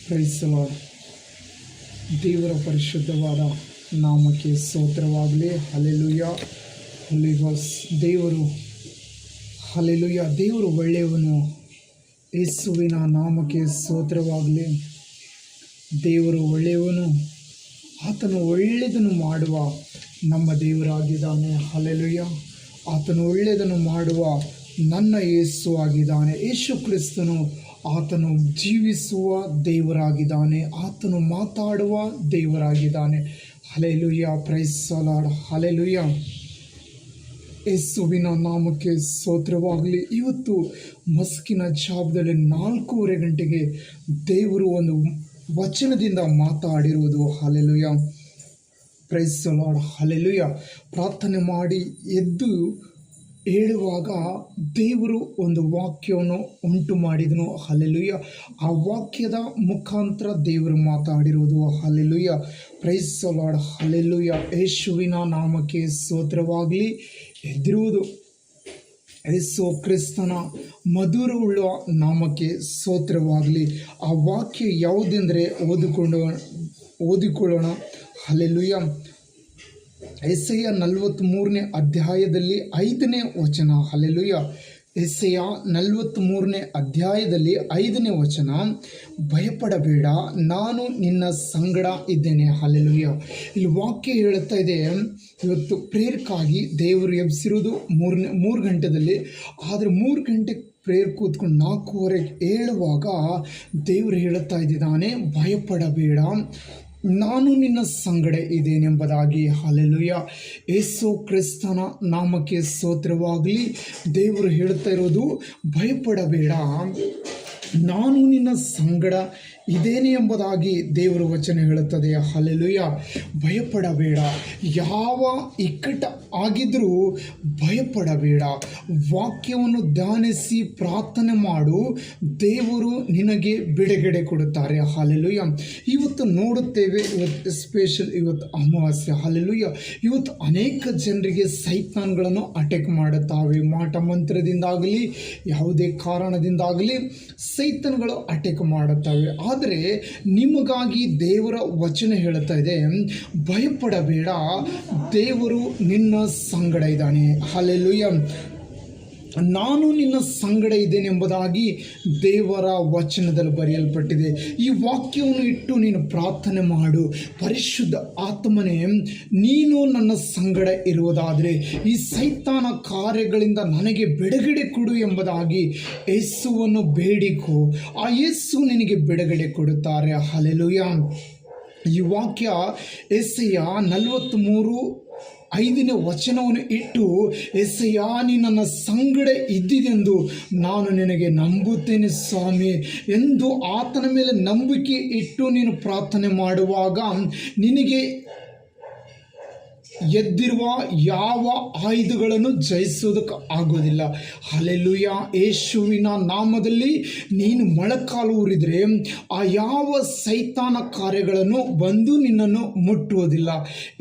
Price the lord. ದೇವರ ಪರಿಶುದ್ಧವಾದ ನಾಮಕ್ಕೆ ಸ್ತೋತ್ರವಾಗಲಿ. ಹಲ್ಲೆಲೂಯಾ. ಹೋಲಿ ಗೋಸ್ಟ್. ದೇವರು ಒಳ್ಳೆಯವನು. ಯೇಸುವಿನ ನಾಮಕ್ಕೆ ಸ್ತೋತ್ರವಾಗಲಿ. ದೇವರು ಒಳ್ಳೆಯವನು. ಆತನು ಒಳ್ಳೆಯದನ್ನು ಮಾಡುವ ನಮ್ಮ ದೇವರಾಗಿದ್ದಾನೆ. ಹಲ್ಲೆಲೂಯಾ. ಆತನು ಒಳ್ಳೆಯದನ್ನು ಮಾಡುವ ನನ್ನ ಯೇಸು ಆಗಿದ್ದಾನೆ. ಯೇಸು ಕ್ರಿಸ್ತನು ಆತನು ಜೀವಿಸುವ ದೇವರಾಗಿದ್ದಾನೆ. ಆತನು ಮಾತಾಡುವ ದೇವರಾಗಿದ್ದಾನೆ. Hallelujah. Praise the Lord. Hallelujah. ಯೇಸುವಿನ ನಾಮಕ್ಕೆ ಸ್ತೋತ್ರವಾಗಲಿ. ಇವತ್ತು ಮಸ್ಕಿನ ಜಾಬದಲ್ಲಿ 4:15 ಗಂಟೆಗೆ ದೇವರು ಒಂದು ವಚನದಿಂದ ಮಾತಾಡಿರುವುದು. Hallelujah. Praise the Lord. Hallelujah. ಪ್ರಾರ್ಥನೆ ಮಾಡಿ ಎದ್ದು ಹೇಳುವಾಗ ದೇವರು ಒಂದು ವಾಕ್ಯವನ್ನು ಉಂಟು ಮಾಡಿದನು. ಹಲ್ಲೆಲೂಯಾ. ಆ ವಾಕ್ಯದ ಮುಖಾಂತರ ದೇವರು ಮಾತಾಡಿರುವುದು. Hallelujah. Praise the Lord. Hallelujah. ಯೇಸುವಿನ ನಾಮಕ್ಕೆ ಸ್ತೋತ್ರವಾಗಲಿ. ಎದ್ದಿರುವುದು ಯೇಸು ಕ್ರಿಸ್ತನ ಮಧುರವುಳ್ಳ ನಾಮಕ್ಕೆ ಸ್ತೋತ್ರವಾಗಲಿ. ಆ ವಾಕ್ಯ ಯಾವುದೆಂದರೆ ಓದಿಕೊಳ್ಳೋಣ. ಹಲ್ಲೆಲೂಯಾ. ಯೆಶಾಯ 43ನೇ ಅಧ್ಯಾಯದಲ್ಲಿ 5ನೇ ವಚನ. ಹಲ್ಲೆಲೂಯಾ. ಯೆಶಾಯ 43ನೇ ಅಧ್ಯಾಯದಲ್ಲಿ 5ನೇ ವಚನ. ಭಯಪಡಬೇಡ, ನಾನು ನಿನ್ನ ಸಂಗಡ ಇದ್ದೇನೆ. ಹಲ್ಲೆಲೂಯಾ. ಇಲ್ಲಿ ವಾಕ್ಯ ಹೇಳುತ್ತಾ ಇದೆ, ಇವತ್ತು ಪ್ರೇಯರ್ಕ್ಕಾಗಿ ದೇವರು ಎಬ್ಬಿಸಿರೋದು 3 ಗಂಟೆದಲ್ಲಿ. ಆದರೆ 3 ಗಂಟೆ ಪ್ರೇಯರ್ ಕೂತ್ಕೊಂಡು 4:15 ಹೇಳುವಾಗ ದೇವರು ಹೇಳುತ್ತಾ ಇದ್ದಾನೆ, ಭಯಪಡಬೇಡ, ನಾನು ನಿನ್ನ ಸಂಗಡ ಇದ್ದೇನೆಂಬುದಾಗಿ. ಹಲ್ಲೆಲೂಯಾ. ಯೇಸು ಕ್ರಿಸ್ತನ ನಾಮಕ್ಕೆ ಸ್ತೋತ್ರವಾಗಲಿ. ದೇವರು ಹೇಳ್ತಾ ಇರೋದು, ಭಯಪಡಬೇಡ, ನಾನು ನಿನ್ನ ಸಂಗಡ ಇದ್ದೇನೆ ಎಂಬುದಾಗಿ ದೇವರ ವಚನ ಹೇಳುತ್ತದೆ. ಹಲ್ಲೆಲೂಯಾ. ಭಯಪಡಬೇಡ. ಯಾವ ಇಕ್ಕಟ್ಟು ಆಗಿದ್ರೂ ಭಯಪಡಬೇಡ. ವಾಕ್ಯವನ್ನು ಧ್ಯಾನಿಸಿ ಪ್ರಾರ್ಥನೆ ಮಾಡು, ದೇವರು ನಿನಗೆ ಬಿಡುಗಡೆ ಕೊಡುತ್ತಾರೆ. ಹಲ್ಲೆಲೂಯಾ. ಇವತ್ತು ನೋಡುತ್ತೇವೆ, ಇವತ್ತು ಸ್ಪೆಷಲ್, ಇವತ್ತು ಅಮಾವಾಸ್ಯೆ. ಹಲ್ಲೆಲೂಯಾ. ಇವತ್ತು ಅನೇಕ ಜನರಿಗೆ ಸೈತಾನ್ಗಳನ್ನು ಅಟ್ಯಾಕ್ ಮಾಡುತ್ತಾವೆ. ಮಾಟ ಮಂತ್ರದಿಂದಾಗಲಿ ಯಾವುದೇ ಕಾರಣದಿಂದಾಗಲಿ ಸೈತಾನ್ಗಳು ಅಟ್ಯಾಕ್ ಮಾಡುತ್ತವೆ. ಆದರೆ ನಿಮಗಾಗಿ ದೇವರ ವಚನ ಹೇಳುತ್ತಾ ಇದೆ, ಭಯಪಡಬೇಡ, ದೇವರು ನಿನ್ನ ಸಂಗಡ ಇದ್ದಾನೆ. ಹಲ್ಲೆಲೂಯಾ. ನಾನು ನಿನ್ನ ಸಂಗಡ ಇದ್ದೇನೆಂಬುದಾಗಿ ದೇವರ ವಚನದಲ್ಲಿ ಬರೆಯಲ್ಪಟ್ಟಿದೆ. ಈ ವಾಕ್ಯವನ್ನು ಇಟ್ಟು ನೀನು ಪ್ರಾರ್ಥನೆ ಮಾಡು, ಪರಿಶುದ್ಧ ಆತ್ಮನೇ, ನೀನು ನನ್ನ ಸಂಗಡ ಇರುವುದಾದರೆ ಈ ಸೈತಾನ ಕಾರ್ಯಗಳಿಂದ ನನಗೆ ಬಿಡುಗಡೆ ಕೊಡು ಎಂಬುದಾಗಿ ಯೇಸುವನ್ನು ಬೇಡಿಕೋ. ಆ ಯೇಸು ನಿನಗೆ ಬಿಡುಗಡೆ ಕೊಡುತ್ತಾರೆ. ಹಲ್ಲೆಲೂಯಾ. ಈ ವಾಕ್ಯ ಯೆಶಾಯ 43:5ನೇ ವಚನವನ್ನು ಇಟ್ಟು, ಯೆಶಾಯ, ನೀ ನನ್ನ ಸಂಗಡ ಇದ್ದಿದೆಂದು ನಾನು ನಿನಗೆ ನಂಬುತ್ತೇನೆ ಸ್ವಾಮಿ ಎಂದು ಆತನ ಮೇಲೆ ನಂಬಿಕೆ ಇಟ್ಟು ನೀನು ಪ್ರಾರ್ಥನೆ ಮಾಡುವಾಗ ನಿನಗೆ ಎದ್ದಿರುವ ಯಾವ ಆಯುಧಗಳನ್ನು ಜಯಿಸೋದಕ್ಕೆ ಆಗೋದಿಲ್ಲ. ಹಲ್ಲೆಲೂಯಾ. ಯೇಸುವಿನ ನಾಮದಲ್ಲಿ ನೀನು ಮೊಳಕಾಲು ಊರಿದರೆ ಆ ಯಾವ ಸೈತಾನ ಕಾರ್ಯಗಳನ್ನು ಬಂದು ನಿನ್ನನ್ನು ಮುಟ್ಟುವುದಿಲ್ಲ.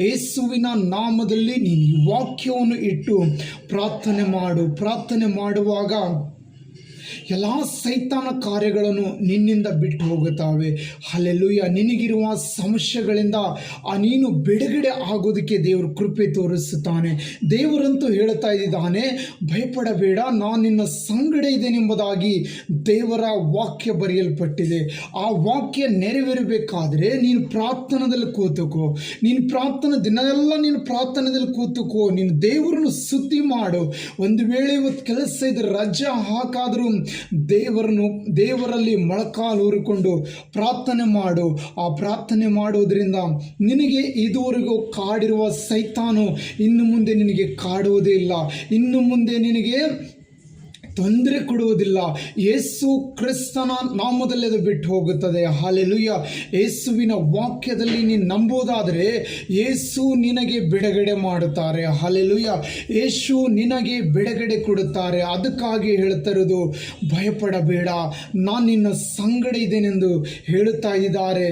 ಯೇಸುವಿನ ನಾಮದಲ್ಲಿ ನೀನು ಈ ವಾಕ್ಯವನ್ನು ಇಟ್ಟು ಪ್ರಾರ್ಥನೆ ಮಾಡು. ಪ್ರಾರ್ಥನೆ ಮಾಡುವಾಗ ಎಲ್ಲ ಸೈತಾನ ಕಾರ್ಯಗಳನ್ನು ನಿನ್ನಿಂದ ಬಿಟ್ಟು ಹೋಗುತ್ತವೆ. ಹಲ್ಲೆಲೂಯಾ. ನಿನಗಿರುವ ಸಮಸ್ಯೆಗಳಿಂದ ನೀನು ಬಿಡುಗಡೆ ಆಗೋದಕ್ಕೆ ದೇವರು ಕೃಪೆ ತೋರಿಸುತ್ತಾನೆ. ದೇವರಂತೂ ಹೇಳ್ತಾ ಇದ್ದಾನೆ, ಭಯಪಡಬೇಡ, ನಾನು ನಿನ್ನ ಸಂಗಡ ಇದ್ದೇನೆಂಬುದಾಗಿ ದೇವರ ವಾಕ್ಯ ಬರೆಯಲ್ಪಟ್ಟಿದೆ. ಆ ವಾಕ್ಯ ನೆರವೇರಬೇಕಾದರೆ ನೀನು ಪ್ರಾರ್ಥನೆಯಲ್ಲಿ ಕೂತುಕೋ. ನೀನು ದಿನವೆಲ್ಲ ನೀನು ಪ್ರಾರ್ಥನೆಯಲ್ಲಿ ಕೂತುಕೋ. ನೀನು ದೇವರನ್ನು ಸ್ತುತಿ ಮಾಡು. ಒಂದು ವೇಳೆ ಇವತ್ತು ಕೆಲಸ ಇದ್ರೆ ರಜೆ ಹಾಕಾದರೂ ದೇವರಲ್ಲಿ ಮೊಳಕಾಲು ಊರಿಕೊಂಡು ಪ್ರಾರ್ಥನೆ ಮಾಡು. ಆ ಪ್ರಾರ್ಥನೆ ಮಾಡುವುದರಿಂದ ನಿನಗೆ ಇದುವರೆಗೂ ಕಾಡಿರುವ ಸೈತಾನು ಇನ್ನು ಮುಂದೆ ನಿನಗೆ ಕಾಡುವುದೇ ಇಲ್ಲ. ಇನ್ನು ಮುಂದೆ ನಿನಗೆ ತೊಂದರೆ ಕೊಡುವುದಿಲ್ಲ. ಯೇಸು ಕ್ರಿಸ್ತನ ನಾಮದಲ್ಲಿ ಅದು ಬಿಟ್ಟು ಹೋಗುತ್ತದೆ. ಹಲ್ಲೆಲೂಯಾ. ಯೇಸುವಿನ ವಾಕ್ಯದಲ್ಲಿ ನೀನು ನಂಬುವುದಾದರೆ ಯೇಸು ನಿನಗೆ ಬಿಡುಗಡೆ ಮಾಡುತ್ತಾರೆ. ಹಲ್ಲೆಲೂಯಾ. ಯೇಸು ನಿನಗೆ ಬಿಡುಗಡೆ ಕೊಡುತ್ತಾರೆ. ಅದಕ್ಕಾಗಿ ಹೇಳ್ತಾ ಇರೋದು, ಭಯಪಡಬೇಡ, ನಾನು ನಿನ್ನ ಸಂಗಡ ಇದ್ದೇನೆಂದು ಹೇಳುತ್ತಾ ಇದ್ದಾರೆ.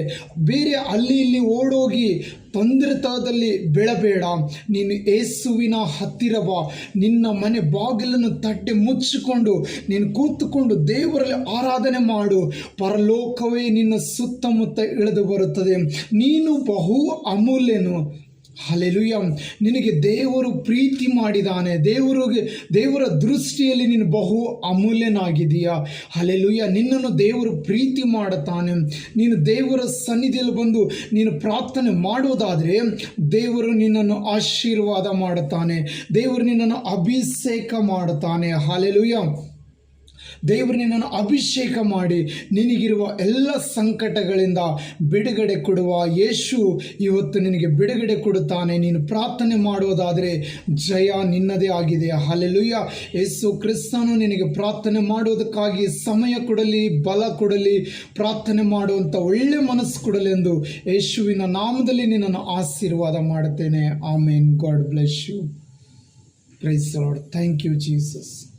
ಬೇರೆ ಅಲ್ಲಿ ಇಲ್ಲಿ ಓಡೋಗಿ ತೊಂದರೆತನದಲ್ಲಿ ಬೀಳಬೇಡ. ನೀನು ಯೇಸುವಿನ ಹತ್ತಿರ ಬಾ. ನಿನ್ನ ಮನೆ ಬಾಗಿಲನ್ನು ತಟ್ಟಿ ಮುಚ್ಚಿಕೊಂಡು ನೀನು ಕೂತುಕೊಂಡು ದೇವರಲ್ಲಿ ಆರಾಧನೆ ಮಾಡು. ಪರಲೋಕವೇ ನಿನ್ನ ಸುತ್ತಮುತ್ತ ಇಳಿದು ಬರುತ್ತದೆ. ನೀನು ಬಹು ಅಮೂಲ್ಯನು. ಹಲ್ಲೆಲೂಯಾ. ನಿನಗೆ ದೇವರು ಪ್ರೀತಿ ಮಾಡಿದ್ದಾನೆ. ದೇವರ ದೃಷ್ಟಿಯಲ್ಲಿ ನೀನು ಬಹು ಅಮೂಲ್ಯನಾಗಿದೆಯಾ. ಹಲ್ಲೆಲೂಯಾ. ನಿನ್ನನ್ನು ದೇವರು ಪ್ರೀತಿ ಮಾಡುತ್ತಾನೆ. ನೀನು ದೇವರ ಸನ್ನಿಧಿಯಲ್ಲಿ ಬಂದು ನೀನು ಪ್ರಾರ್ಥನೆ ಮಾಡುವುದಾದರೆ ದೇವರು ನಿನ್ನನ್ನು ಆಶೀರ್ವಾದ ಮಾಡುತ್ತಾನೆ. ದೇವರು ನಿನ್ನನ್ನು ಅಭಿಷೇಕ ಮಾಡುತ್ತಾನೆ. ಹಲ್ಲೆಲೂಯಾ. ದೇವರು ನಿನ್ನನ್ನು ಅಭಿಷೇಕ ಮಾಡಿ ನಿನಗಿರುವ ಎಲ್ಲ ಸಂಕಟಗಳಿಂದ ಬಿಡುಗಡೆ ಕೊಡುವ ಯೇಸು ಇವತ್ತು ನಿನಗೆ ಬಿಡುಗಡೆ ಕೊಡುತ್ತಾನೆ. ನೀನು ಪ್ರಾರ್ಥನೆ ಮಾಡುವುದಾದರೆ ಜಯ ನಿನ್ನದೇ ಆಗಿದೆ. ಹಲ್ಲೆಲೂಯಾ. ಯೇಸು ಕ್ರಿಸ್ತನು ನಿನಗೆ ಪ್ರಾರ್ಥನೆ ಮಾಡುವುದಕ್ಕಾಗಿ ಸಮಯ ಕೊಡಲಿ, ಬಲ ಕೊಡಲಿ, ಪ್ರಾರ್ಥನೆ ಮಾಡುವಂಥ ಒಳ್ಳೆ ಮನಸ್ಸು ಕೊಡಲಿ ಎಂದು ಯೇಸುವಿನ ನಾಮದಲ್ಲಿ ನಿನ್ನನ್ನು ಆಶೀರ್ವಾದ ಮಾಡುತ್ತೇನೆ. Amen. God bless you. Praise the Lord. Thank you Jesus.